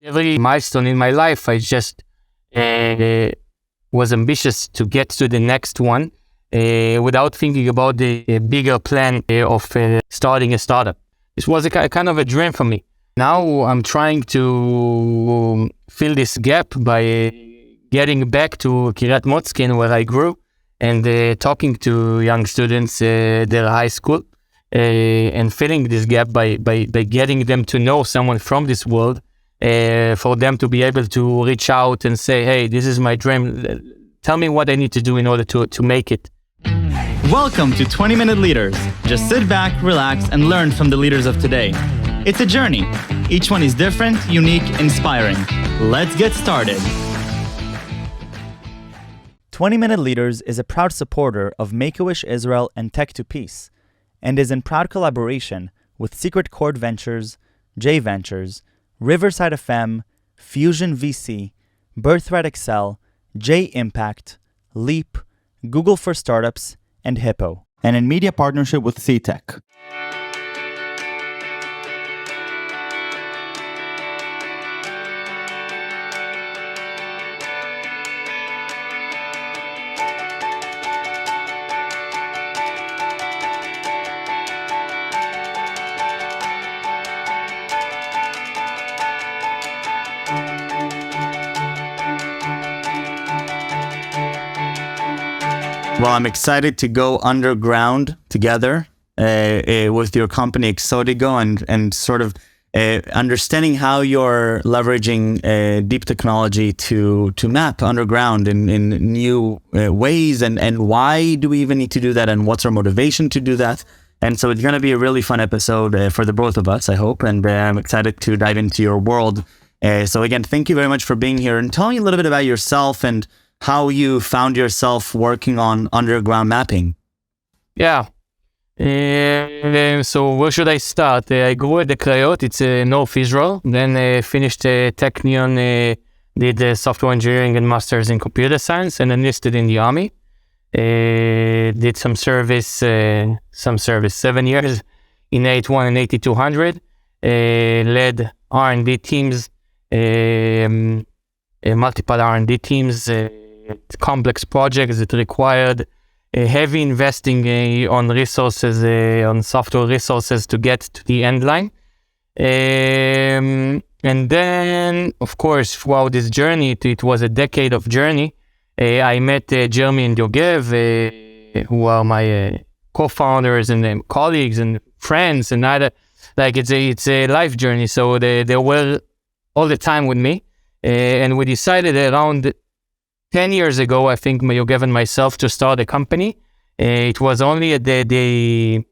Every milestone in my life, I just was ambitious to get to the next one without thinking about the bigger plan of starting a startup. This was a kind of a dream for me. Now I'm trying to fill this gap by getting back to Kiryat Motzkin, where I grew, and talking to young students their high school, and filling this gap by getting them to know someone from this world, for them to be able to reach out and say, hey, this is my dream. Tell me what I need to do in order to make it. Welcome to 20-Minute Leaders. Just sit back, relax, and learn from the leaders of today. It's a journey. Each one is different, unique, inspiring. Let's get started. 20-Minute Leaders is a proud supporter of Make-A-Wish Israel and Tech2Peace, and is in proud collaboration with Secret Chord Ventures, J Ventures, Riverside FM, Fusion VC, Birthright Excel, J Impact, Leap, Google for Startups, and Hippo, and in media partnership with CTech. Well, I'm excited to go underground together with your company Exodigo and sort of understanding how you're leveraging deep technology to map underground in new ways, and why do we even need to do that, and what's our motivation to do that. And so it's going to be a really fun episode for the both of us, I hope, and I'm excited to dive into your world. So again, thank you very much for being here, and tell me a little bit about yourself and how you found yourself working on underground mapping. Yeah. So where should I start? I grew at the Krayot, it's North Israel. Then finished Technion, did software engineering and masters in computer science, and enlisted in the army. Did some service, 7 years in 81 and 8200. Led R&D teams, multiple R&D teams, complex projects that required heavy investing on resources, on software resources to get to the end line. And then, of course, throughout this journey, it was a decade of journey. I met Jeremy and Yogev, who are my co-founders and colleagues and friends, and it's a life journey. So they were all the time with me. And we decided around 10 years ago, I think, Yogev and myself, to start a company. It was only the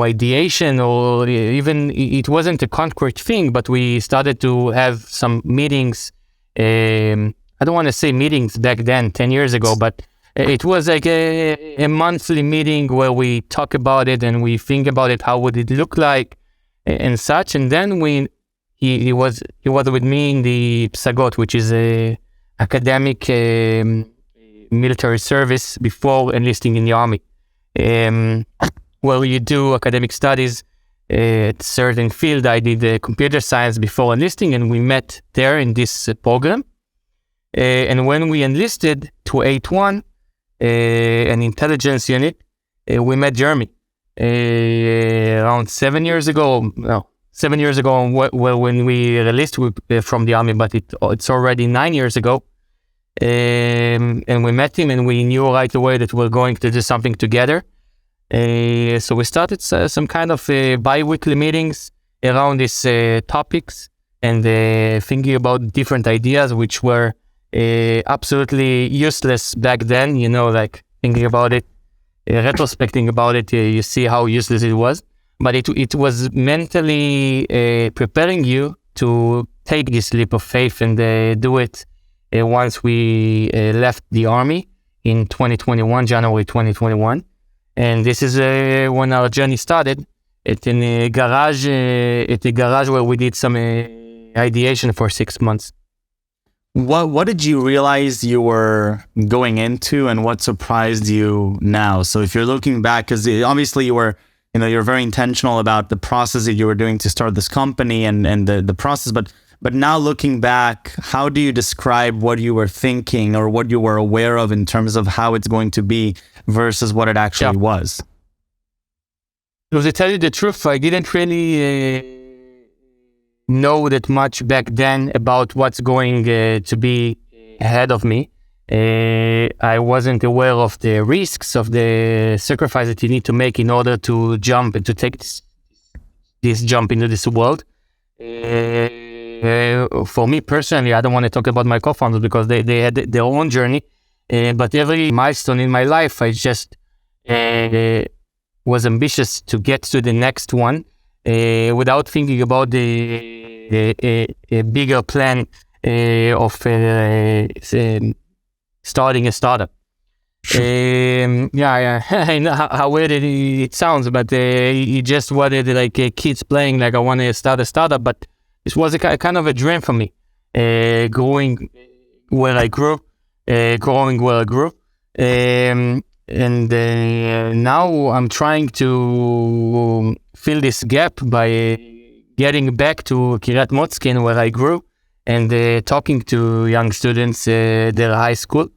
ideation, or even it wasn't a concrete thing, but we started to have some meetings. I don't want to say meetings back then, 10 years ago, but it was like a monthly meeting where we talk about it and we think about it, how would it look like and such. And then he was with me in the Psagot, which is a academic military service before enlisting in the army, where you do academic studies at certain field. I did computer science before enlisting, and we met there in this program. And when we enlisted to 81, an intelligence unit, we met Jeremy around 7 years ago. No. 7 years ago, when we released from the army, but it's already 9 years ago. And we met him, and we knew right away that we're going to do something together. So we started some kind of bi-weekly meetings around these topics, and thinking about different ideas, which were absolutely useless back then. Like thinking about it, retrospecting about it, you see how useless it was. But it was mentally preparing you to take this leap of faith and do it once we left the army in January 2021. And this is when our journey started at a garage where we did some ideation for 6 months. What did you realize you were going into, and what surprised you now? So if you're looking back, because obviously you were you're very intentional about the process that you were doing to start this company and the process. But now looking back, how do you describe what you were thinking or what you were aware of in terms of how it's going to be versus what it actually was? To tell you the truth, I didn't really know that much back then about what's going to be ahead of me. I wasn't aware of the risks, of the sacrifice that you need to make in order to jump and to take this jump into this world. For me personally, I don't want to talk about my co-founders because they had their own journey. But every milestone in my life, I just was ambitious to get to the next one without thinking about the bigger plan of starting a startup. I know how weird it sounds, but it just wanted like kids playing like I want to start a startup, but this was a kind of a dream for me, growing where I grew. And now I'm trying to fill this gap by getting back to Kiryat Motzkin where I grew and talking to young students their high school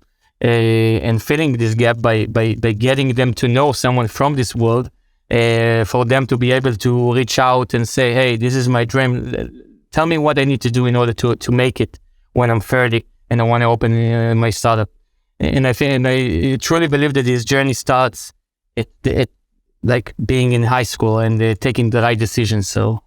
and filling this gap by getting them to know someone from this world, for them to be able to reach out and say, hey, this is my dream. Tell me what I need to do in order to make it when I'm 30 and I want to open my startup. And I truly believe that this journey starts at like being in high school and taking the right decisions. So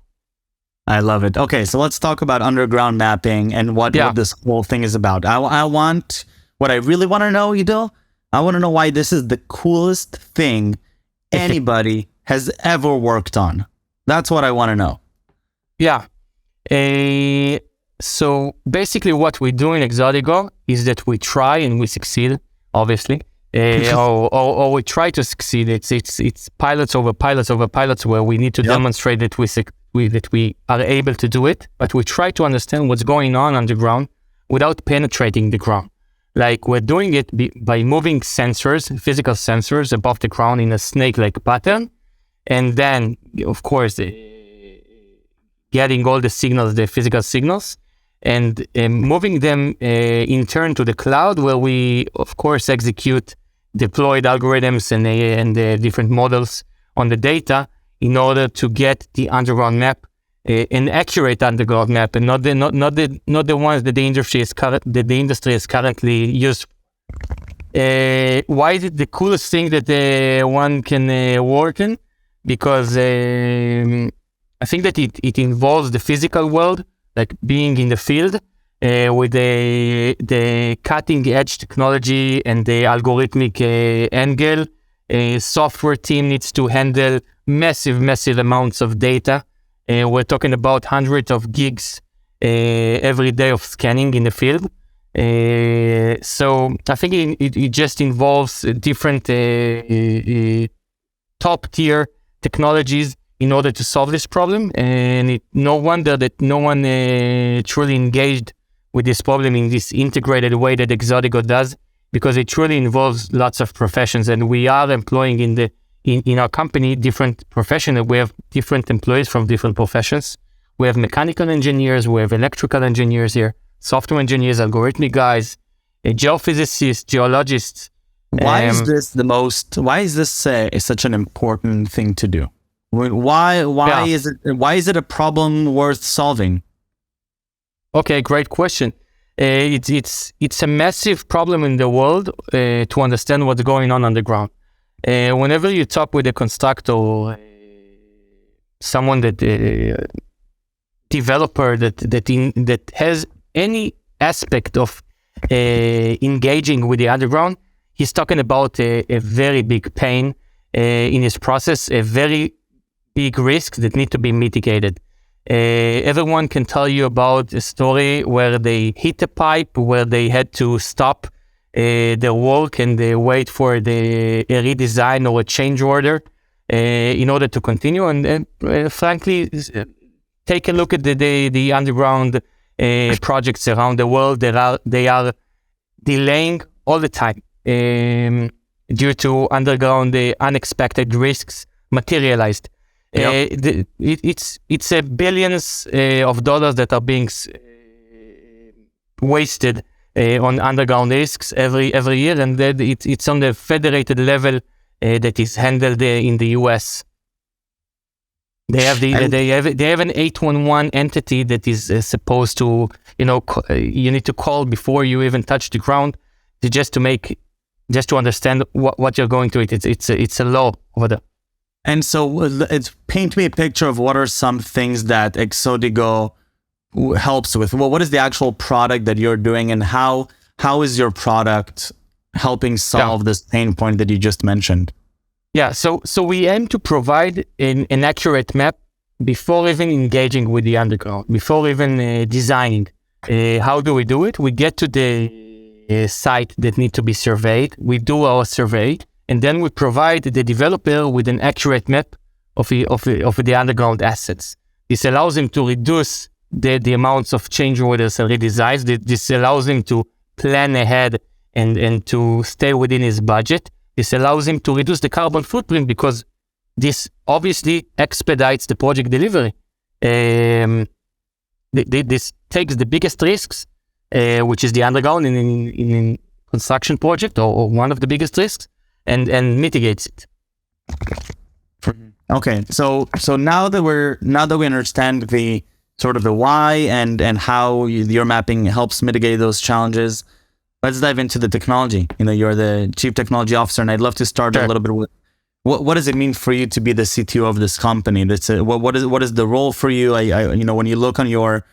I love it. Okay, so let's talk about underground mapping and what this whole thing is about. What I really want to know, Ido, I want to know why this is the coolest thing anybody has ever worked on. That's what I want to know. Yeah. So basically what we do in Exodigo is that we try and we succeed, obviously, or we try to succeed. It's pilots over pilots over pilots where we need to demonstrate that we are able to do it, but we try to understand what's going on underground without penetrating the ground. Like we're doing it by moving sensors, physical sensors above the ground in a snake-like pattern, and then, of course, getting all the signals, the physical signals, and moving them in turn to the cloud, where we, of course, execute deployed algorithms and different models on the data in order to get the underground map, an accurate underground map, and not the ones that the industry is currently used. Why is it the coolest thing that one can work in? Because I think that it involves the physical world, like being in the field with the cutting edge technology and the algorithmic angle. A software team needs to handle massive amounts of data. We're talking about hundreds of gigs every day of scanning in the field. So I think it just involves different top tier technologies in order to solve this problem, and no wonder that no one truly engaged with this problem in this integrated way that Exodigo does, because it truly involves lots of professions, and we are employing in our company different professions. We have different employees from different professions. We have mechanical engineers, we have electrical engineers here, software engineers, algorithmic guys, geophysicists, geologists. Why is this such an important thing to do? Why is it a problem worth solving? Okay, great question. It's a massive problem in the world to understand what's going on underground. Whenever you talk with a constructor, someone that developer that has any aspect of engaging with the underground, he's talking about a very big pain in his process, a very big risks that need to be mitigated. Everyone can tell you about a story where they hit a pipe, where they had to stop their work and they wait for a redesign or a change order in order to continue. And frankly, take a look at the underground projects around the world. They are delaying all the time due to underground unexpected risks, materialized. Yep. It's a billions of dollars that are being wasted on underground risks every year, and that it's on the federated level that is handled in the US. They have an 811 entity that is supposed to, you need to call before you even touch the ground, just to understand what you're going to it. It's a law over there. And so paint me a picture of what are some things that Exodigo helps with. Well, what is the actual product that you're doing, and how is your product helping solve this pain point that you just mentioned? Yeah, so we aim to provide an accurate map before even engaging with the underground, before even designing. How do we do it? We get to the site that need to be surveyed. We do our survey, and then we provide the developer with an accurate map of the underground assets. This allows him to reduce the amounts of change orders and redesigns. This allows him to plan ahead and to stay within his budget. This allows him to reduce the carbon footprint because this obviously expedites the project delivery. This takes the biggest risks, which is the underground in construction project, or one of the biggest risks, and mitigates it. Okay, so now that we understand the sort of the why and how your mapping helps mitigate those challenges, let's dive into the technology. You're the Chief Technology Officer, and I'd love to start a little bit with what does it mean for you to be the CTO of this company? What is the role for you? When you look on your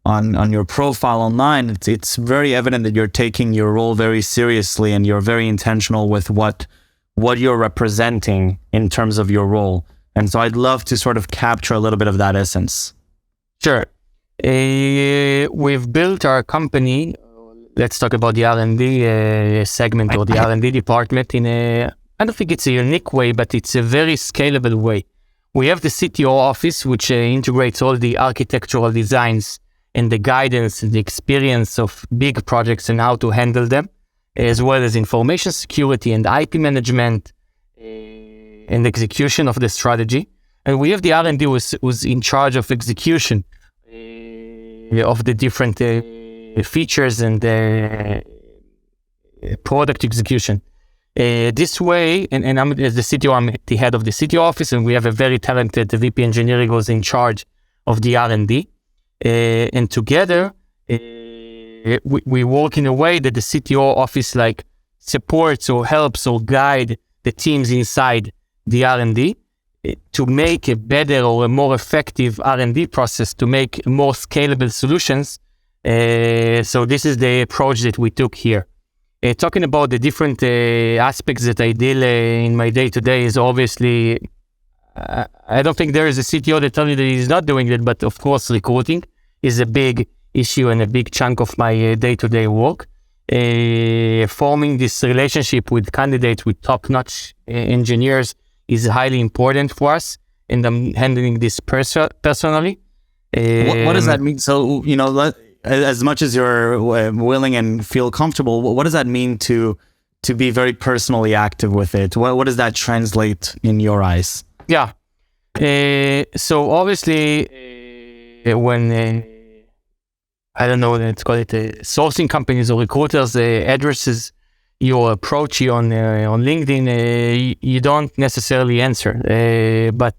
on your profile online, it's very evident that you're taking your role very seriously, and you're very intentional with what you're representing in terms of your role. And so I'd love to sort of capture a little bit of that essence. Sure. We've built our company. Let's talk about the R&D segment, or the R&D department, I don't think it's a unique way, but it's a very scalable way. We have the CTO office, which integrates all the architectural designs and the guidance and the experience of big projects and how to handle them, as well as information security and IP management and execution of the strategy. And we have the R&D who's in charge of execution of the different features and product execution. This way, and I'm as the CTO, I'm the head of the CTO office, and we have a very talented VP engineering who's in charge of the R&D. And together, we work in a way that the CTO office supports or helps or guide the teams inside the R&D to make a better or a more effective R&D process, to make more scalable solutions. So this is the approach that we took here. Talking about the different aspects that I deal in my day-to-day is obviously, I don't think there is a CTO that tells you that he's not doing it, but of course recruiting is a big issue and a big chunk of my day-to-day work. Forming this relationship with candidates, with top-notch engineers, is highly important for us, and I'm handling this personally. What does that mean? So, as much as you're willing and feel comfortable, what does that mean to be very personally active with it? What does that translate in your eyes? Yeah. So obviously, when I don't know, let's call it sourcing companies or recruiters addresses your approach on LinkedIn, you don't necessarily answer. But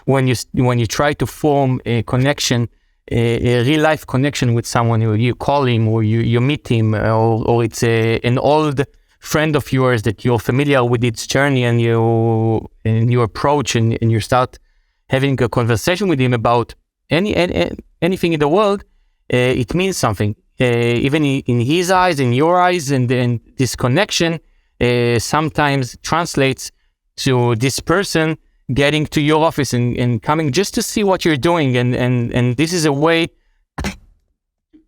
when you try to form a connection, a real life connection with someone, you call him or you meet him, or it's an old friend of yours that you're familiar with its journey, and you approach and you start having a conversation with him about anything in the world, it means something. Even in his eyes, in your eyes, and this connection sometimes translates to this person getting to your office and coming just to see what you're doing, and this is a way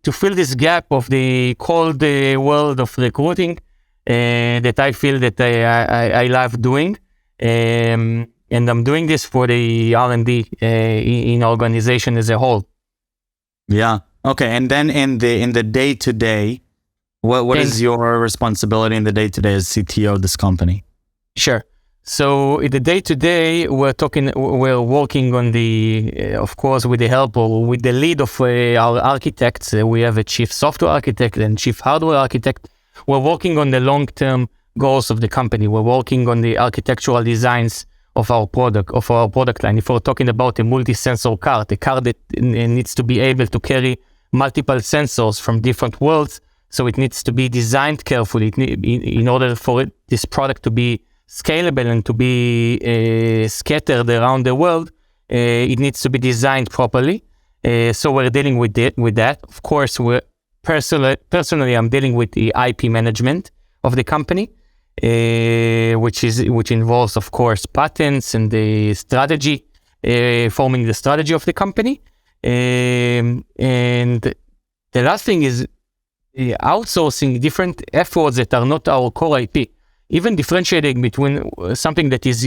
to fill this gap of the cold world of recruiting that I feel that I love doing, and I'm doing this for the R&D in organization as a whole. Yeah. Okay. And then in the day-to-day, what is your responsibility in the day-to-day as CTO of this company? Sure. So in the day-to-day, we're working on of course, with the help or with the lead of our architects. We have a chief software architect and chief hardware architect. We're working on the long-term goals of the company. We're working on the architectural designs of our product line. If we're talking about a multi-sensor car, the car that needs to be able to carry multiple sensors from different worlds, so it needs to be designed carefully in order for this product to be scalable and to be scattered around the world. It needs to be designed properly. So we're dealing with that. Of course, personally, I'm dealing with the IP management of the company, which involves, of course, patents and the strategy, forming the strategy of the company. And the last thing is outsourcing different efforts that are not our core IP. Even differentiating between something that is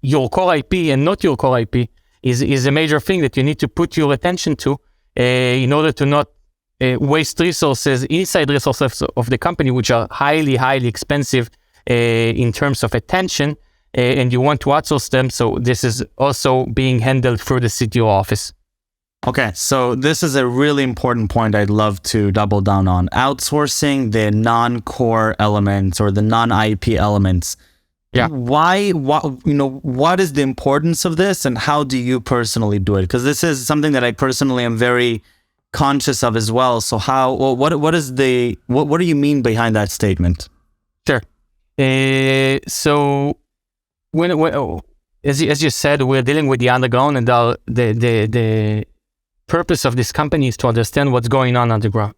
your core IP and not your core IP is a major thing that you need to put your attention to in order to not waste inside resources of the company, which are highly, highly expensive in terms of attention, and you want to outsource them. So this is also being handled through the CTO office. Okay, so this is a really important point I'd love to double down on. Outsourcing the non-core elements or the non-IP elements. Yeah. Why, what is the importance of this, and how do you personally do it? Because this is something that I personally am very conscious of as well. So what do you mean behind that statement? Sure. So as you said, we're dealing with the underground, and the purpose of this company is to understand what's going on underground.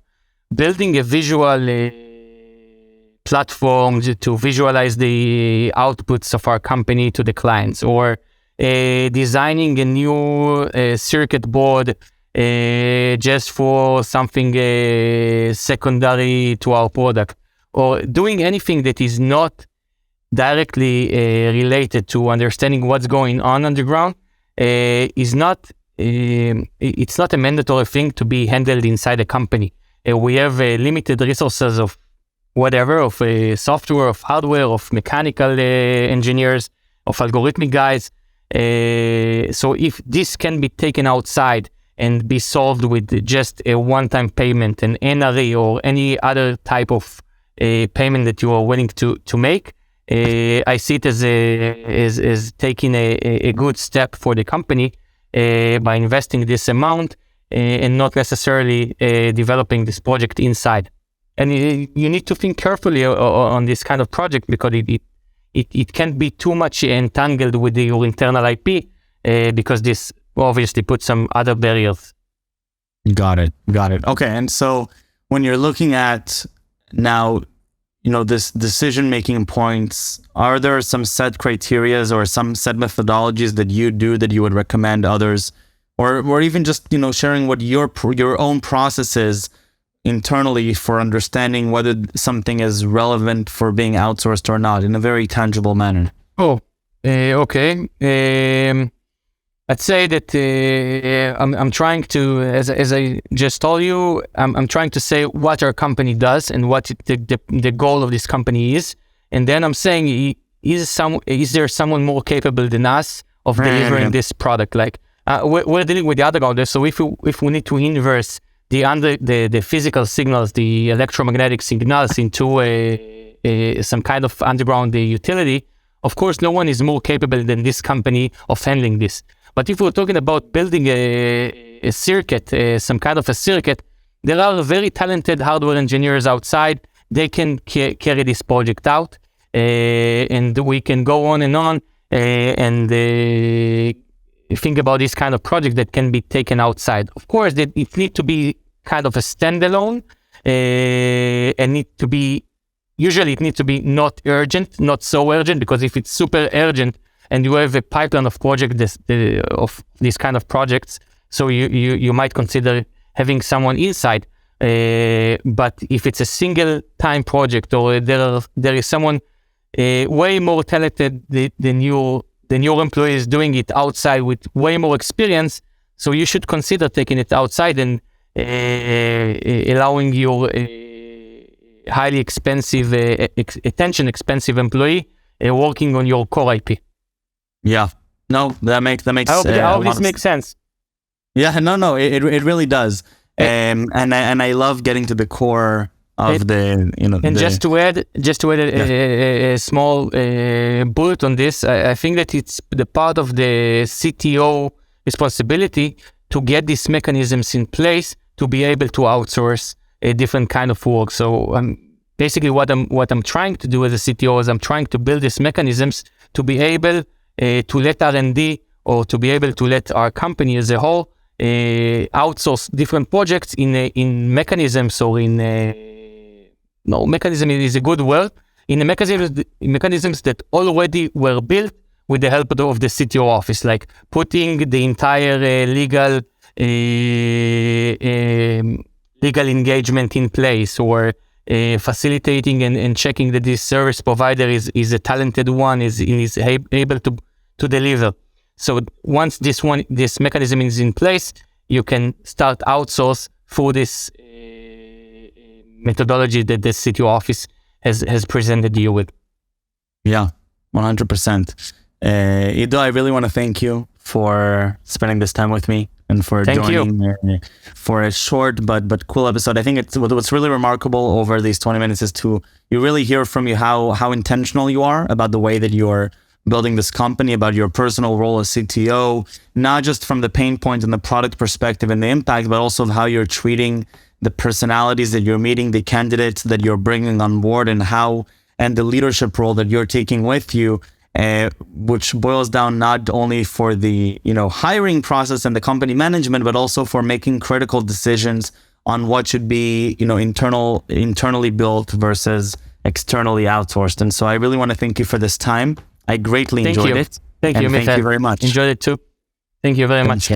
Building a visual platform to visualize the outputs of our company to the clients, or designing a new circuit board just for something secondary to our product, or doing anything that is not directly related to understanding what's going on underground it's not a mandatory thing to be handled inside a company. We have limited resources of whatever, of software, of hardware, of mechanical engineers, of algorithmic guys. So if this can be taken outside and be solved with just a one-time payment, an NRE, or any other type of payment that you are willing to make, I see it as taking a good step for the company by investing this amount and not necessarily developing this project inside. And you need to think carefully on this kind of project, because it can't be too much entangled with your internal IP, because this obviously puts some other barriers. Got it. Okay, and so when you're looking at now, this decision-making points, are there some set criterias or some set methodologies that you do that you would recommend others, or even just, sharing what your own process is internally for understanding whether something is relevant for being outsourced or not in a very tangible manner? Okay. I'd say that I'm trying to, as I just told you, I'm trying to say what our company does and what the goal of this company is, and then I'm saying, is there someone more capable than us of delivering this product? Like we're dealing with the underground, so if we need to inverse the physical signals, the electromagnetic signals into some kind of underground utility, of course, no one is more capable than this company of handling this. But if we're talking about building a circuit, some kind of a circuit, there are very talented hardware engineers outside. They can carry this project out, and we can go on and think about this kind of project that can be taken outside. Of course, it needs to be kind of a standalone, and usually it needs to be not urgent, not so urgent, because if it's super urgent, and you have a pipeline of projects of these kind of projects, so you might consider having someone inside. But if it's a single time project, or there is someone way more talented than your employees doing it outside with way more experience, so you should consider taking it outside and allowing your highly expensive, expensive employee working on your core IP. Yeah. No, that makes. I hope this makes sense. Yeah. No. It really does. And I love getting to the core of just to add a small bullet on this, I think that it's the part of the CTO responsibility to get these mechanisms in place to be able to outsource a different kind of work. So basically what I'm trying to do as a CTO is I'm trying to build these mechanisms to be able to let R&D or to be able to let our company as a whole outsource different projects in mechanisms or in mechanism is a good word, in the mechanisms that already were built with the help of the CTO office, like putting the entire legal engagement in place, or facilitating and checking that this service provider is a talented one, is able to deliver. So once this mechanism is in place, you can start outsource for this methodology that the CTO office has presented you with. Yeah, 100%. Ido, I really want to thank you for spending this time with me and for joining for a short but cool episode. I think what's really remarkable over these 20 minutes is you really hear from you how intentional you are about the way that you're building this company, about your personal role as CTO, not just from the pain point and the product perspective and the impact, but also of how you're treating the personalities that you're meeting, the candidates that you're bringing on board, and the leadership role that you're taking with you, which boils down not only for the hiring process and the company management, but also for making critical decisions on what should be internally built versus externally outsourced. And so I really want to thank you for this time. I greatly enjoyed it. Thank you, Thank you very much. Enjoyed it too. Thank you very much.